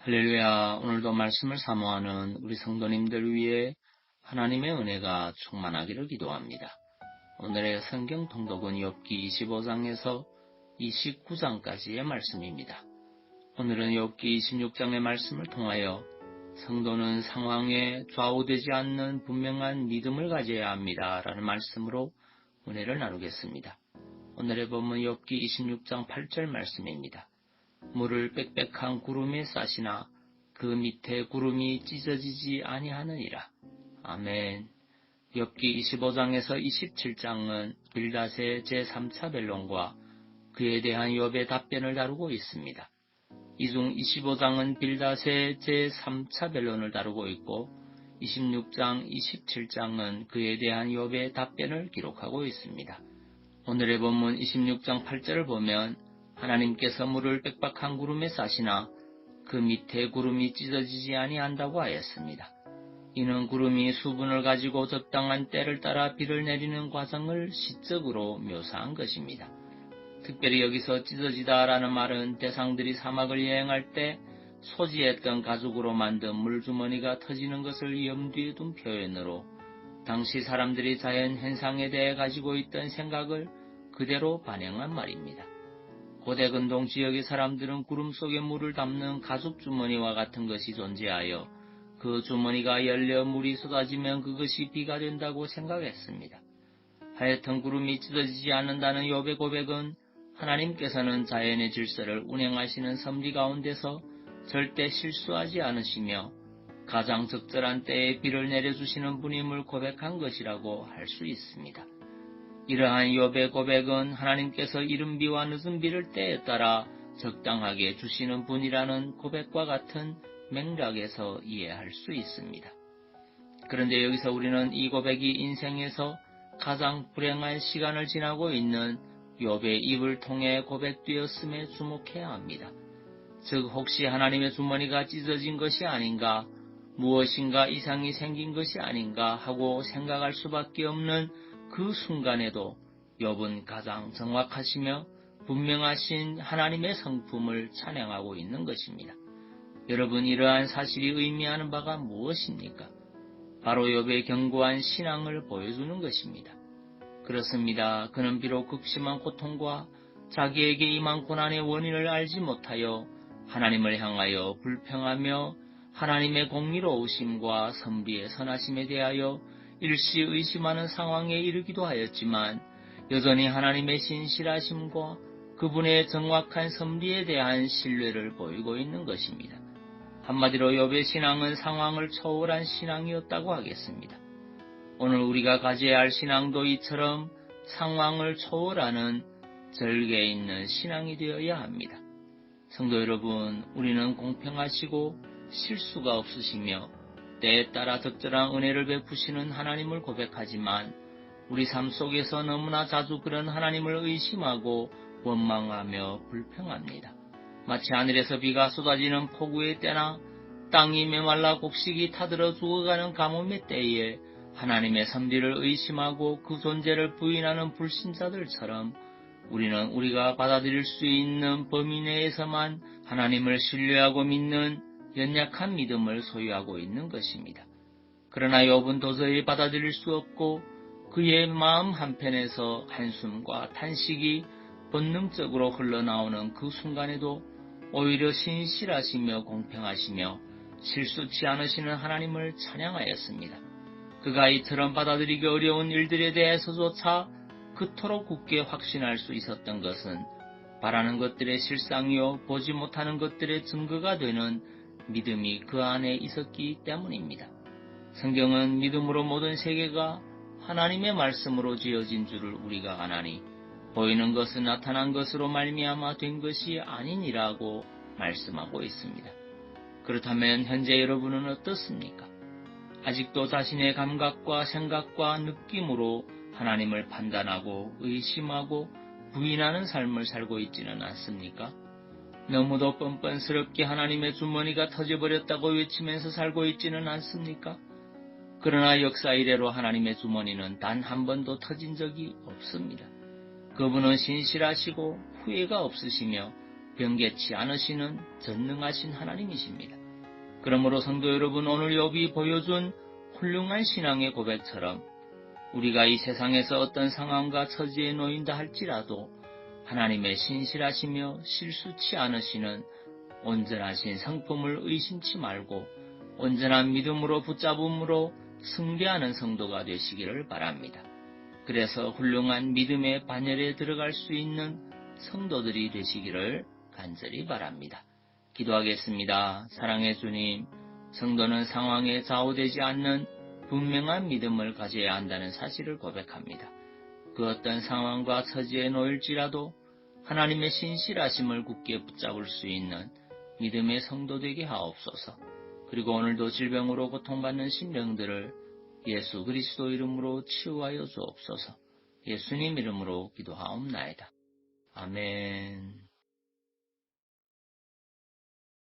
할렐루야. 오늘도 말씀을 사모하는 우리 성도님들 위해 하나님의 은혜가 충만하기를 기도합니다. 오늘의 성경 통독은 욥기 25장에서 29장까지의 말씀입니다. 오늘은 욥기 26장의 말씀을 통하여 성도는 상황에 좌우되지 않는 분명한 믿음을 가져야 합니다. 라는 말씀으로 은혜를 나누겠습니다. 오늘의 본문 욥기 26장 8절 말씀입니다. 물을 빽빽한 구름에 싸시나 그 밑에 구름이 찢어지지 아니하느니라. 아멘. 욥기 25장에서 27장은 빌닷의 제3차 변론과 그에 대한 욥의 답변을 다루고 있습니다. 이 중 25장은 빌닷의 제3차 변론을 다루고 있고 26장, 27장은 그에 대한 욥의 답변을 기록하고 있습니다. 오늘의 본문 26장 8절을 보면 하나님께서 물을 빽빽한 구름에 싸시나 그 밑에 구름이 찢어지지 아니한다고 하였습니다. 이는 구름이 수분을 가지고 적당한 때를 따라 비를 내리는 과정을 시적으로 묘사한 것입니다. 특별히 여기서 찢어지다라는 말은 대상들이 사막을 여행할 때 소지했던 가죽으로 만든 물주머니가 터지는 것을 염두에 둔 표현으로 당시 사람들이 자연 현상에 대해 가지고 있던 생각을 그대로 반영한 말입니다. 고대 근동 지역의 사람들은 구름 속에 물을 담는 가죽 주머니와 같은 것이 존재하여 그 주머니가 열려 물이 쏟아지면 그것이 비가 된다고 생각했습니다. 하여튼 구름이 찢어지지 않는다는 욥의 고백은 하나님께서는 자연의 질서를 운행하시는 섭리 가운데서 절대 실수하지 않으시며 가장 적절한 때에 비를 내려주시는 분임을 고백한 것이라고 할 수 있습니다. 이러한 욥의 고백은 하나님께서 이른 비와 늦은 비를 때에 따라 적당하게 주시는 분이라는 고백과 같은 맥락에서 이해할 수 있습니다. 그런데 여기서 우리는 이 고백이 인생에서 가장 불행한 시간을 지나고 있는 욥의 입을 통해 고백되었음에 주목해야 합니다. 즉 혹시 하나님의 주머니가 찢어진 것이 아닌가, 무엇인가 이상이 생긴 것이 아닌가 하고 생각할 수밖에 없는 그 순간에도 욥은 가장 정확하시며 분명하신 하나님의 성품을 찬양하고 있는 것입니다. 여러분, 이러한 사실이 의미하는 바가 무엇입니까? 바로 욥의 견고한 신앙을 보여주는 것입니다. 그렇습니다. 그는 비록 극심한 고통과 자기에게 임한 고난의 원인을 알지 못하여 하나님을 향하여 불평하며 하나님의 공의로우심과 섭리의 선하심에 대하여 일시 의심하는 상황에 이르기도 하였지만 여전히 하나님의 신실하심과 그분의 정확한 섭리에 대한 신뢰를 보이고 있는 것입니다. 한마디로 욥의 신앙은 상황을 초월한 신앙이었다고 하겠습니다. 오늘 우리가 가져야 할 신앙도 이처럼 상황을 초월하는 절개 있는 신앙이 되어야 합니다. 성도 여러분, 우리는 공평하시고 실수가 없으시며 때에 따라 적절한 은혜를 베푸시는 하나님을 고백하지만 우리 삶 속에서 너무나 자주 그런 하나님을 의심하고 원망하며 불평합니다. 마치 하늘에서 비가 쏟아지는 폭우의 때나 땅이 메말라 곡식이 타들어 죽어가는 가뭄의 때에 하나님의 섭리를 의심하고 그 존재를 부인하는 불신자들처럼 우리는 우리가 받아들일 수 있는 범위 내에서만 하나님을 신뢰하고 믿는 연약한 믿음을 소유하고 있는 것입니다. 그러나 욥은 도저히 받아들일 수 없고 그의 마음 한편에서 한숨과 탄식이 본능적으로 흘러나오는 그 순간에도 오히려 신실하시며 공평하시며 실수치 않으시는 하나님을 찬양하였습니다. 그가 이처럼 받아들이기 어려운 일들에 대해서조차 그토록 굳게 확신할 수 있었던 것은 바라는 것들의 실상이요 보지 못하는 것들의 증거가 되는 믿음이 그 안에 있었기 때문입니다. 성경은 믿음으로 모든 세계가 하나님의 말씀으로 지어진 줄을 우리가 아나니 보이는 것은 나타난 것으로 말미암아 된 것이 아니니라고 말씀하고 있습니다. 그렇다면 현재 여러분은 어떻습니까? 아직도 자신의 감각과 생각과 느낌으로 하나님을 판단하고 의심하고 부인하는 삶을 살고 있지는 않습니까? 너무도 뻔뻔스럽게 하나님의 주머니가 터져버렸다고 외치면서 살고 있지는 않습니까? 그러나 역사 이래로 하나님의 주머니는 단 한 번도 터진 적이 없습니다. 그분은 신실하시고 후회가 없으시며 변개치 않으시는 전능하신 하나님이십니다. 그러므로 성도 여러분, 오늘 욥이 보여준 훌륭한 신앙의 고백처럼 우리가 이 세상에서 어떤 상황과 처지에 놓인다 할지라도 하나님의 신실하시며 실수치 않으시는 온전하신 성품을 의심치 말고 온전한 믿음으로 붙잡음으로 승리하는 성도가 되시기를 바랍니다. 그래서 훌륭한 믿음의 반열에 들어갈 수 있는 성도들이 되시기를 간절히 바랍니다. 기도하겠습니다. 사랑의 주님, 성도는 상황에 좌우되지 않는 분명한 믿음을 가져야 한다는 사실을 고백합니다. 그 어떤 상황과 처지에 놓일지라도 하나님의 신실하심을 굳게 붙잡을 수 있는 믿음의 성도 되게 하옵소서. 그리고 오늘도 질병으로 고통받는 심령들을 예수 그리스도 이름으로 치유하여 주옵소서. 예수님 이름으로 기도하옵나이다. 아멘.